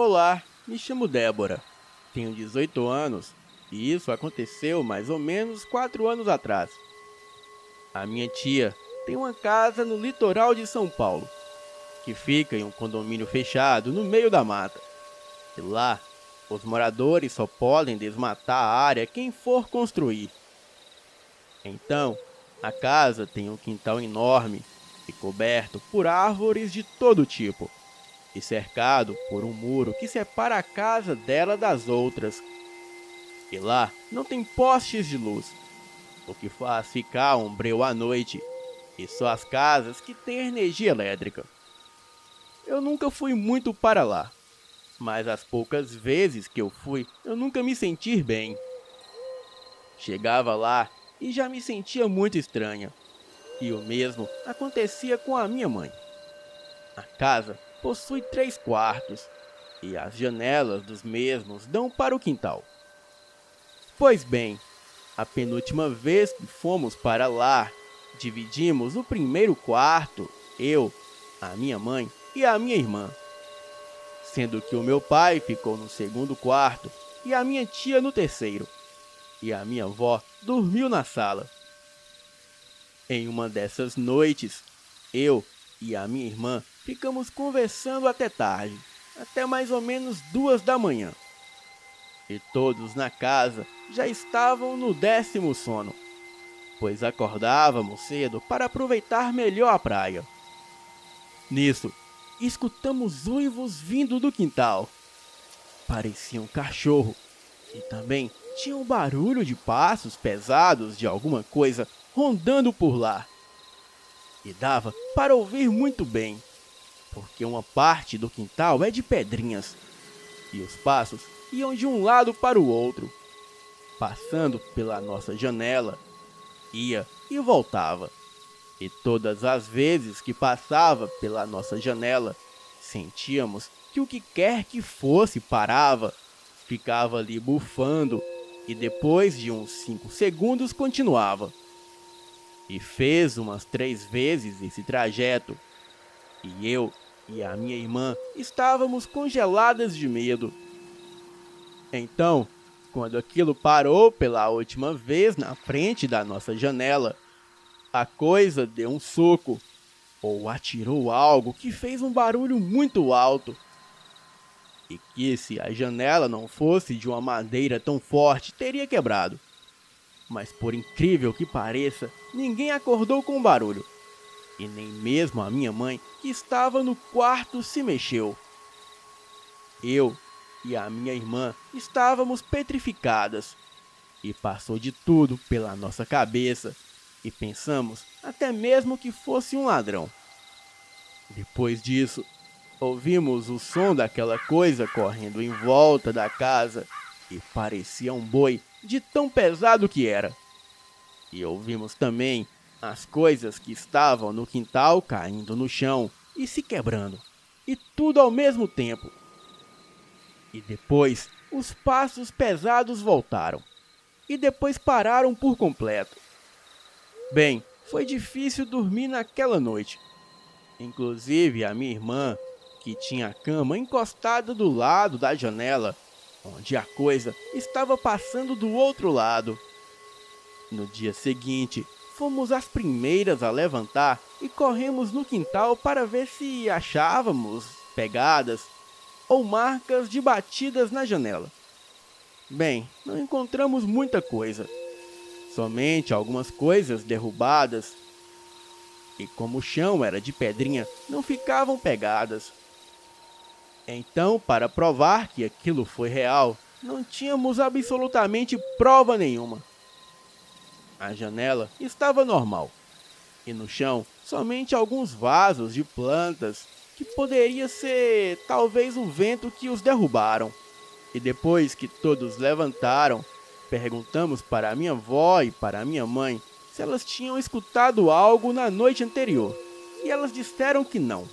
Olá, me chamo Débora. Tenho 18 anos e isso aconteceu mais ou menos 4 anos atrás. A minha tia tem uma casa no litoral de São Paulo, que fica em um condomínio fechado no meio da mata. E lá, os moradores só podem desmatar a área quem for construir. Então, a casa tem um quintal enorme e coberto por árvores de todo tipo, e cercado por um muro que separa a casa dela das outras. E lá não tem postes de luz, o que faz ficar um breu à noite, e só as casas que têm energia elétrica. Eu nunca fui muito para lá, mas as poucas vezes que eu fui, eu nunca me senti bem. Chegava lá e já me sentia muito estranha, e o mesmo acontecia com a minha mãe. A casa possui 3 quartos, e as janelas dos mesmos dão para o quintal. Pois bem, a penúltima vez que fomos para lá, dividimos o primeiro quarto, eu, a minha mãe e a minha irmã, sendo que o meu pai ficou no segundo quarto e a minha tia no terceiro, e a minha avó dormiu na sala. Em uma dessas noites, eu e a minha irmã ficamos conversando até tarde, até mais ou menos 2 da manhã. E todos na casa já estavam no 10º sono, pois acordávamos cedo para aproveitar melhor a praia. Nisso, escutamos uivos vindo do quintal. Parecia um cachorro, e também tinha um barulho de passos pesados de alguma coisa rondando por lá. E dava para ouvir muito bem, porque uma parte do quintal é de pedrinhas, e os passos iam de um lado para o outro, passando pela nossa janela, ia e voltava. E todas as vezes que passava pela nossa janela, sentíamos que o que quer que fosse parava, ficava ali bufando e depois de uns 5 segundos continuava. E fez umas 3 vezes esse trajeto, e eu e a minha irmã estávamos congeladas de medo. Então, quando aquilo parou pela última vez na frente da nossa janela, a coisa deu um soco, ou atirou algo que fez um barulho muito alto. E que se a janela não fosse de uma madeira tão forte, teria quebrado. Mas por incrível que pareça, ninguém acordou com o barulho. E nem mesmo a minha mãe, que estava no quarto, se mexeu. Eu e a minha irmã estávamos petrificadas, e passou de tudo pela nossa cabeça, e pensamos até mesmo que fosse um ladrão. Depois disso, ouvimos o som daquela coisa correndo em volta da casa, e parecia um boi de tão pesado que era. E ouvimos também as coisas que estavam no quintal caindo no chão e se quebrando, e tudo ao mesmo tempo. E depois, os passos pesados voltaram. E depois pararam por completo. Bem, foi difícil dormir naquela noite. Inclusive a minha irmã, que tinha a cama encostada do lado da janela, onde a coisa estava passando do outro lado. No dia seguinte, fomos as primeiras a levantar e corremos no quintal para ver se achávamos pegadas ou marcas de batidas na janela. Bem, não encontramos muita coisa, somente algumas coisas derrubadas, e como o chão era de pedrinha, não ficavam pegadas. Então, para provar que aquilo foi real, não tínhamos absolutamente prova nenhuma. A janela estava normal, e no chão somente alguns vasos de plantas, que poderia ser talvez o vento que os derrubaram. E depois que todos levantaram, perguntamos para a minha avó e para a minha mãe se elas tinham escutado algo na noite anterior, e elas disseram que não.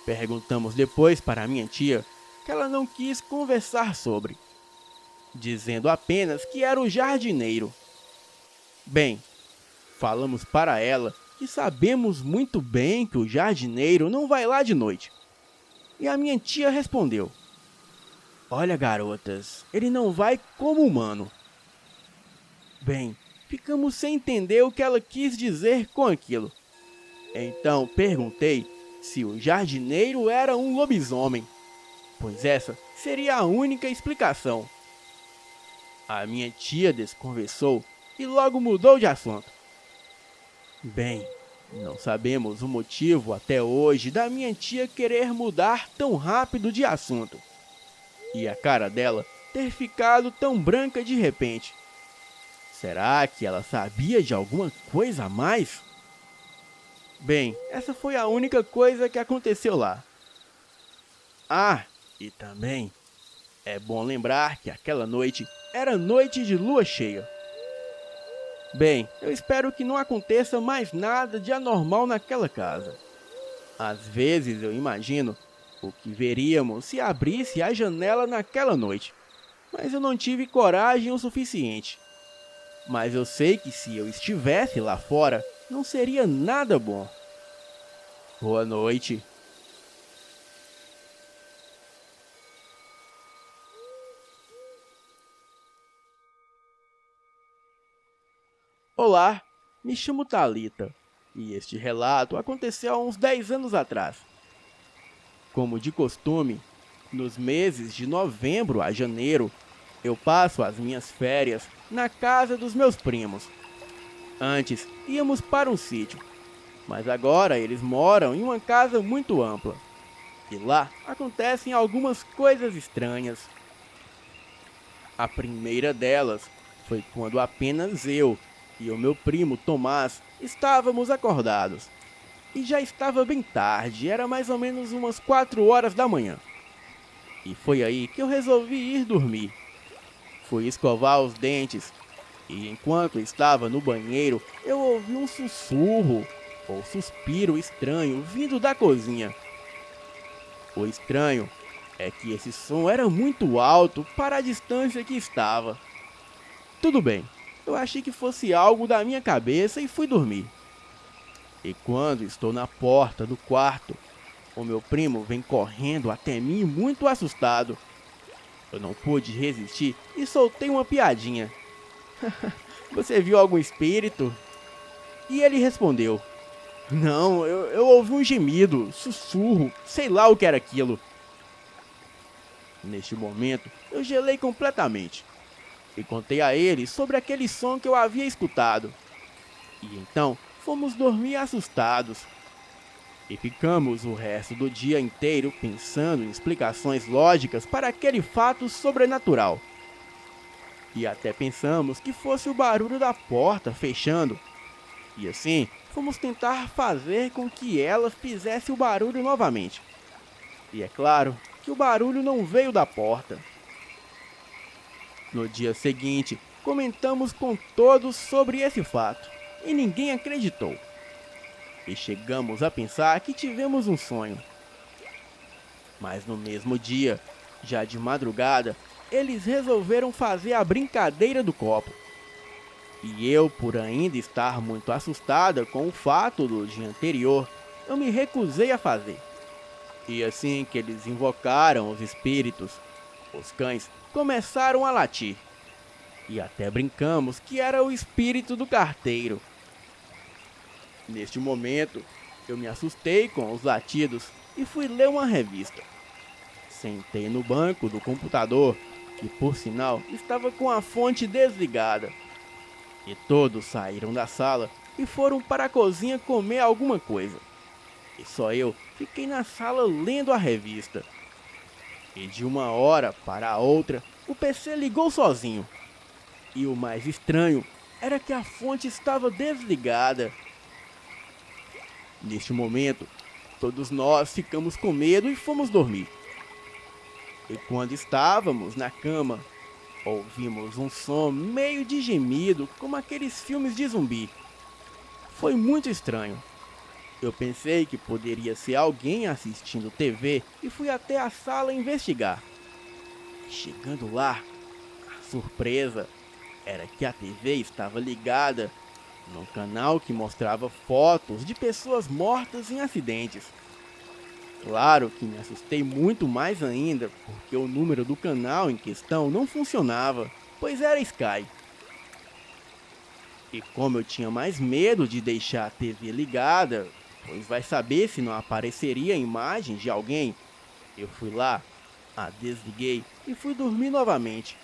Perguntamos depois para a minha tia, que ela não quis conversar sobre, dizendo apenas que era o jardineiro. Bem, falamos para ela que sabemos muito bem que o jardineiro não vai lá de noite. E a minha tia respondeu: Olha, garotas, ele não vai como humano. Bem, ficamos sem entender o que ela quis dizer com aquilo. Então perguntei se o jardineiro era um lobisomem, pois essa seria a única explicação. A minha tia desconversou e logo mudou de assunto. Bem, não sabemos o motivo até hoje da minha tia querer mudar tão rápido de assunto. E a cara dela ter ficado tão branca de repente. Será que ela sabia de alguma coisa a mais? Bem, essa foi a única coisa que aconteceu lá. Ah, e também é bom lembrar que aquela noite era noite de lua cheia. Bem, eu espero que não aconteça mais nada de anormal naquela casa. Às vezes eu imagino o que veríamos se abrisse a janela naquela noite, mas eu não tive coragem o suficiente. Mas eu sei que se eu estivesse lá fora, não seria nada bom. Boa noite. Olá, me chamo Thalita, e este relato aconteceu há uns 10 anos atrás. Como de costume, nos meses de novembro a janeiro, eu passo as minhas férias na casa dos meus primos. Antes, íamos para um sítio, mas agora eles moram em uma casa muito ampla. E lá acontecem algumas coisas estranhas. A primeira delas foi quando apenas eu e o meu primo Tomás estávamos acordados. E já estava bem tarde, era mais ou menos umas 4 horas da manhã. E foi aí que eu resolvi ir dormir. Fui escovar os dentes e enquanto estava no banheiro, eu ouvi um sussurro ou suspiro estranho vindo da cozinha. O estranho é que esse som era muito alto para a distância que estava. Tudo bem, eu achei que fosse algo da minha cabeça e fui dormir. E quando estou na porta do quarto, o meu primo vem correndo até mim muito assustado. Eu não pude resistir e soltei uma piadinha. Você viu algum espírito? E ele respondeu: Não, eu ouvi um gemido, sussurro, sei lá o que era aquilo. Neste momento, eu gelei completamente e contei a ele sobre aquele som que eu havia escutado. E então fomos dormir assustados. E ficamos o resto do dia inteiro pensando em explicações lógicas para aquele fato sobrenatural. E até pensamos que fosse o barulho da porta fechando. E assim, fomos tentar fazer com que ela fizesse o barulho novamente. E é claro que o barulho não veio da porta. No dia seguinte, comentamos com todos sobre esse fato, e ninguém acreditou. E chegamos a pensar que tivemos um sonho. Mas no mesmo dia, já de madrugada, eles resolveram fazer a brincadeira do copo. E eu, por ainda estar muito assustada com o fato do dia anterior, eu me recusei a fazer. E assim que eles invocaram os espíritos, os cães começaram a latir. E até brincamos que era o espírito do carteiro. Neste momento, eu me assustei com os latidos e fui ler uma revista. Sentei no banco do computador, que por sinal estava com a fonte desligada. E todos saíram da sala e foram para a cozinha comer alguma coisa. E só eu fiquei na sala lendo a revista. E de uma hora para a outra, o PC ligou sozinho. E o mais estranho era que a fonte estava desligada. Neste momento, todos nós ficamos com medo e fomos dormir. E quando estávamos na cama, ouvimos um som meio de gemido, como aqueles filmes de zumbi. Foi muito estranho. Eu pensei que poderia ser alguém assistindo TV e fui até a sala investigar. Chegando lá, a surpresa era que a TV estava ligada num canal que mostrava fotos de pessoas mortas em acidentes. Claro que me assustei muito mais ainda, porque o número do canal em questão não funcionava, pois era Sky. E como eu tinha mais medo de deixar a TV ligada, pois vai saber se não apareceria imagens de alguém, eu fui lá, a desliguei e fui dormir novamente.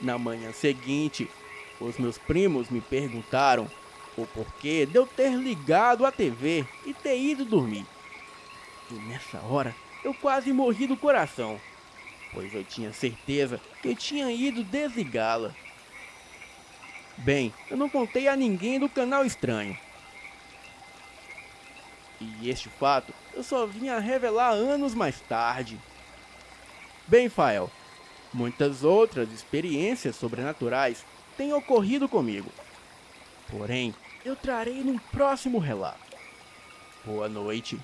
Na manhã seguinte, os meus primos me perguntaram o porquê de eu ter ligado a TV e ter ido dormir. E nessa hora, eu quase morri do coração, pois eu tinha certeza que eu tinha ido desligá-la. Bem, eu não contei a ninguém do canal estranho. E este fato eu só vim a revelar anos mais tarde. Bem, Fael, muitas outras experiências sobrenaturais têm ocorrido comigo. Porém, eu trarei num próximo relato. Boa noite.